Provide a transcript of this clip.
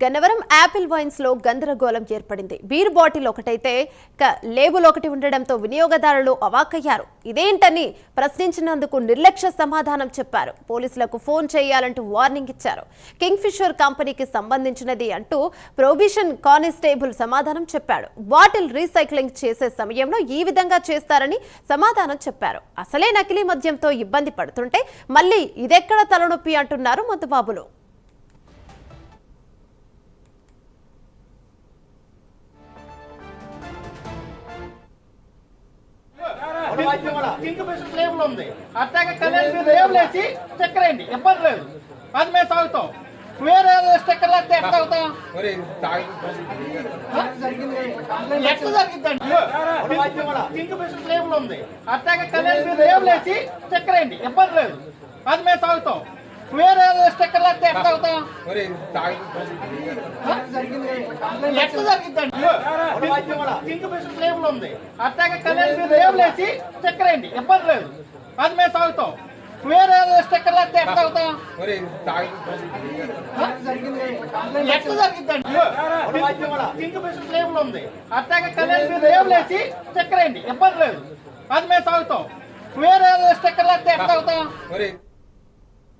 Gannavaram Apple wines లో గందరగోళం ఏర్పడింది. బీర్ బాటిల్ ఒకటైతే లేబుల్ ఒకటి ఉండడంతో వినియోగదారులు అవాక్కయ్యారు. ఇదేంటని ప్రశ్నించినందుకు నిర్లక్ష్య సమాధానం చెప్పారు. పోలీసులకు ఫోన్ చేయాలంటూ వార్నింగ్ ఇచ్చారు. కింగ్ ఫిషర్ కంపెనీకి సంబంధించినది అంటూ ప్రొహిబిషన్ కానిస్టేబుల్ సమాధానం చెప్పాడు. బాటిల్ రీసైక్లింగ్ చేసే సమయంలో ఈ విధంగా చేస్తారని సమాధానం చెప్పారు. అసలే నకిలీ మద్యంతో ఇబ్బంది పడుతుంటే మళ్ళీ ఇదెక్కడ తలనొప్పి అంటున్నారు మధుబాబులు. కింగ్ ఫిషర్ లేబుల్ ఉంది, అట్లాగే కళ్యాణ్ మీరు లేబుల్ వేసి స్టిక్కర్ వేయండి, ఇబ్బంది లేదు, అది మేము తాగుతాం. వేరే స్టిక్కర్ లేకపోతే ఎట్లా తాగుతాం? ఎట్లా జరిగిందండి? కింగ్ ఫిషర్ లేబుల్ ఉంది, అట్లాగే కళ్యాణ్ మీరు లేబుల్ వేసి స్టిక్కర్ వేయండి, ఇబ్బంది లేదు, అది మేము తాగుతాం. వేరే స్టిక్కర్ లేకపోతే ఎట్లా తాగుతాం? ఎట్లా జరిగిందండి? కింగ్ ఫిషర్ లేబుల్ ఉంది, అట్లాగే కళ్యాణ్ మీరు లేబుల్ వేసి స్టిక్కర్ వేయండి, ఇబ్బంది లేదు, అది మేము తాగుతాం. వేరే స్టిక్కర్ లేకపోతే ఎట్లా తాగుతాం? ఎట్లా జరిగిందండి? కింగ్ ఫిషర్ లేబుల్ ఉంది, అట్లాగే కళ్యాణ్ మీరు లేబుల్ వేసి స్టిక్కర్ వేయండి, ఇబ్బంది లేదు, అది మేము తాగుతాం. వేరే స్టిక్కర్ లేకపోతే ఎట్లా తాగుతాం?